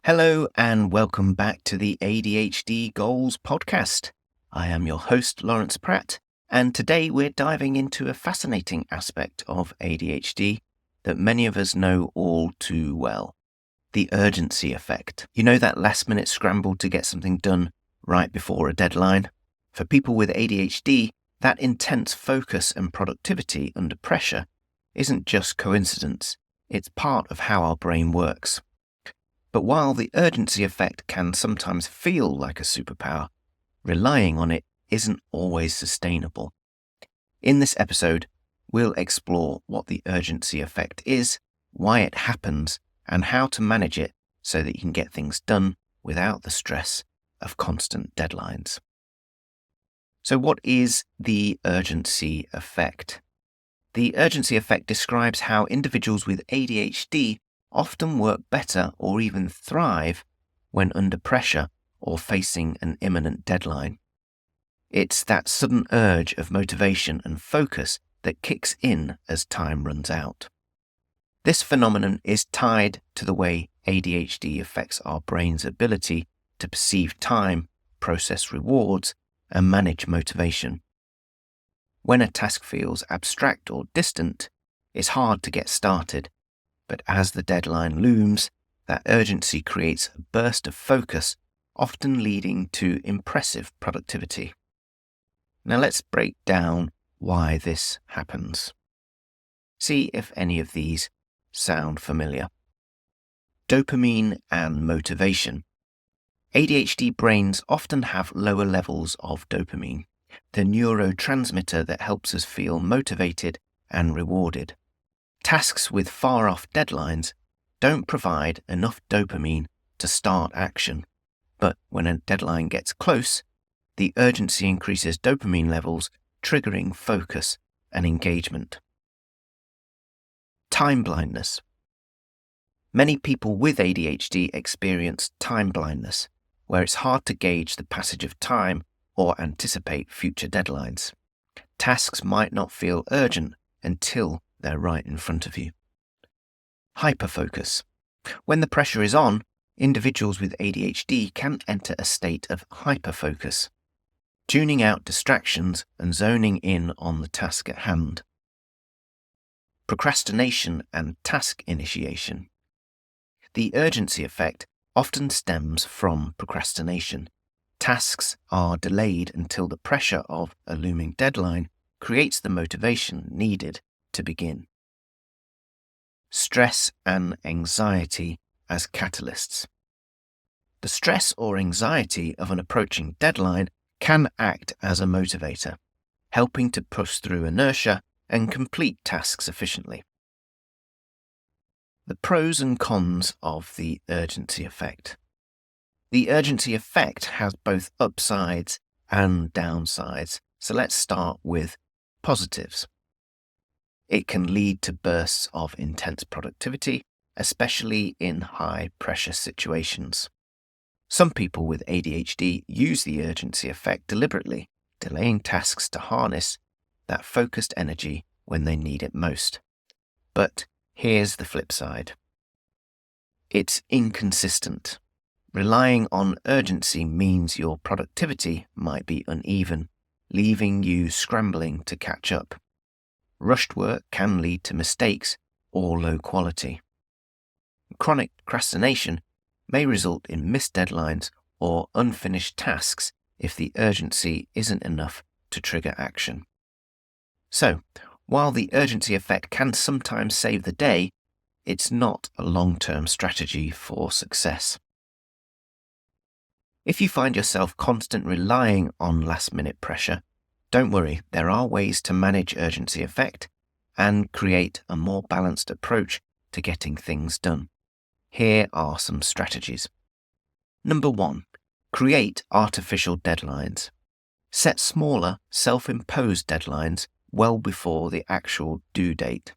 Hello and welcome back to the ADHD Goals podcast. I am your host, Laurence Pratt, and today we're diving into a fascinating aspect of ADHD that many of us know all too well, the urgency effect. You know, that last-minute scramble to get something done right before a deadline? For people with ADHD, that intense focus and productivity under pressure isn't just coincidence, it's part of how our brain works. But while the urgency effect can sometimes feel like a superpower, relying on it isn't always sustainable. In this episode, we'll explore what the urgency effect is, why it happens, and how to manage it so that you can get things done without the stress of constant deadlines. So what is the urgency effect? The urgency effect describes how individuals with ADHD often work better or even thrive when under pressure or facing an imminent deadline. It's that sudden urge of motivation and focus that kicks in as time runs out. This phenomenon is tied to the way ADHD affects our brain's ability to perceive time, process rewards, and manage motivation. When a task feels abstract or distant, it's hard to get started. But as the deadline looms, that urgency creates a burst of focus, often leading to impressive productivity. Now let's break down why this happens. See if any of these sound familiar. Dopamine and motivation. ADHD brains often have lower levels of dopamine, the neurotransmitter that helps us feel motivated and rewarded. Tasks with far-off deadlines don't provide enough dopamine to start action, but when a deadline gets close, the urgency increases dopamine levels, triggering focus and engagement. Time blindness. Many people with ADHD experience time blindness, where it's hard to gauge the passage of time or anticipate future deadlines. Tasks might not feel urgent until they're right in front of you. Hyperfocus. When the pressure is on, individuals with ADHD can enter a state of hyperfocus, tuning out distractions and zoning in on the task at hand. Procrastination and task initiation. The urgency effect often stems from procrastination. Tasks are delayed until the pressure of a looming deadline creates the motivation needed to begin. Stress and anxiety as catalysts. The stress or anxiety of an approaching deadline can act as a motivator, helping to push through inertia and complete tasks efficiently. The pros and cons of the urgency effect. The urgency effect has both upsides and downsides, so let's start with positives. It can lead to bursts of intense productivity, especially in high-pressure situations. Some people with ADHD use the urgency effect deliberately, delaying tasks to harness that focused energy when they need it most. But here's the flip side. It's inconsistent. Relying on urgency means your productivity might be uneven, leaving you scrambling to catch up. Rushed work can lead to mistakes or low quality. Chronic procrastination may result in missed deadlines or unfinished tasks if the urgency isn't enough to trigger action. So, while the urgency effect can sometimes save the day, it's not a long-term strategy for success. If you find yourself constantly relying on last-minute pressure, don't worry, there are ways to manage urgency effect and create a more balanced approach to getting things done. Here are some strategies. Number 1, create artificial deadlines. Set smaller, self-imposed deadlines well before the actual due date.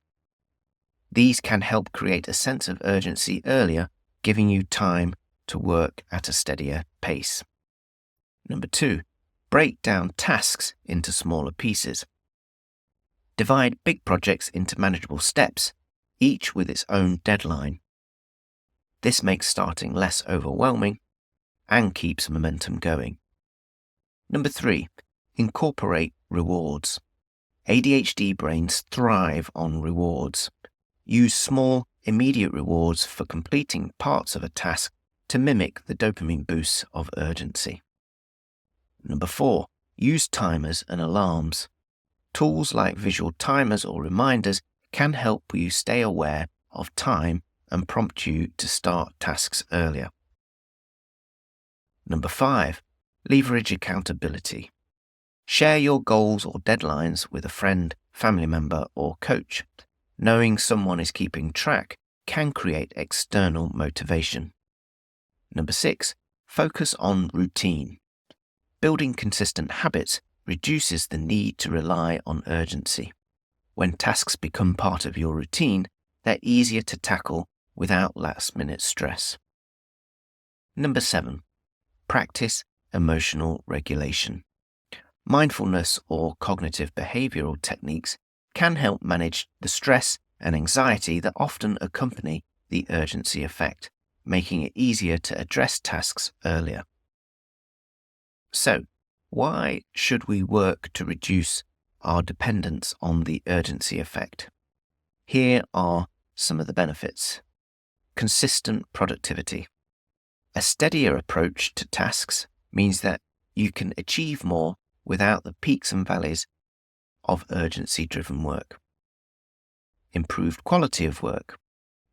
These can help create a sense of urgency earlier, giving you time to work at a steadier pace. Number 2, break down tasks into smaller pieces. Divide big projects into manageable steps, each with its own deadline. This makes starting less overwhelming and keeps momentum going. Number 3, incorporate rewards. ADHD brains thrive on rewards. Use small, immediate rewards for completing parts of a task to mimic the dopamine boosts of urgency. Number 4, use timers and alarms. Tools like visual timers or reminders can help you stay aware of time and prompt you to start tasks earlier. Number 5, leverage accountability. Share your goals or deadlines with a friend, family member, or coach. Knowing someone is keeping track can create external motivation. Number 6, focus on routine. Building consistent habits reduces the need to rely on urgency. When tasks become part of your routine, they're easier to tackle without last-minute stress. Number 7, practice emotional regulation. Mindfulness or cognitive behavioral techniques can help manage the stress and anxiety that often accompany the urgency effect, making it easier to address tasks earlier. So, why should we work to reduce our dependence on the urgency effect? Here are some of the benefits. Consistent productivity. A steadier approach to tasks means that you can achieve more without the peaks and valleys of urgency-driven work. Improved quality of work.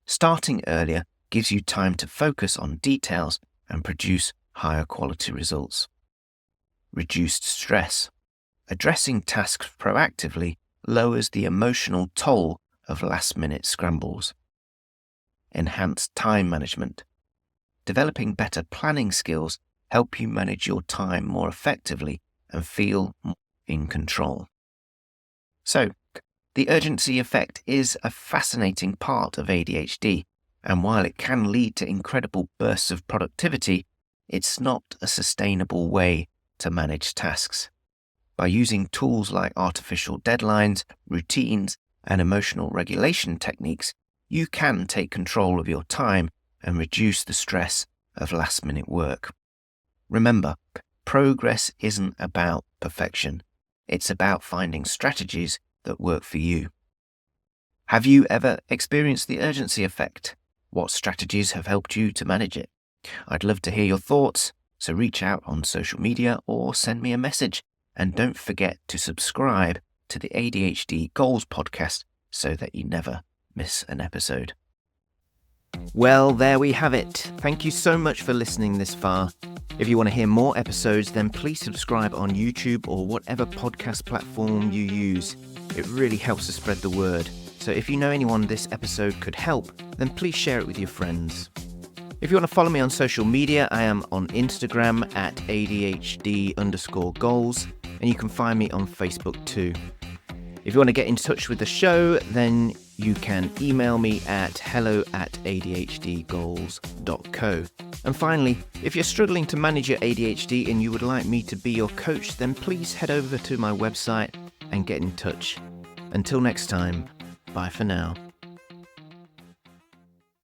Starting earlier gives you time to focus on details and produce higher quality results. Reduced stress. Addressing tasks proactively lowers the emotional toll of last-minute scrambles. Enhanced time management. Developing better planning skills help you manage your time more effectively and feel more in control. So, the urgency effect is a fascinating part of ADHD, and while it can lead to incredible bursts of productivity, it's not a sustainable way to manage tasks. By using tools like artificial deadlines, routines, and emotional regulation techniques, you can take control of your time and reduce the stress of last-minute work. Remember, progress isn't about perfection. It's about finding strategies that work for you. Have you ever experienced the urgency effect? What strategies have helped you to manage it? I'd love to hear your thoughts, so reach out on social media or send me a message. And don't forget to subscribe to the ADHD Goals podcast so that you never miss an episode. Well, there we have it. Thank you so much for listening this far. If you want to hear more episodes, then please subscribe on YouTube or whatever podcast platform you use. It really helps to spread the word. So if you know anyone this episode could help, then please share it with your friends. If you want to follow me on social media, I am on Instagram at ADHD_goals, and you can find me on Facebook too. If you want to get in touch with the show, then you can email me at hello@adhdgoals.co. And finally, if you're struggling to manage your ADHD and you would like me to be your coach, then please head over to my website and get in touch. Until next time, bye for now.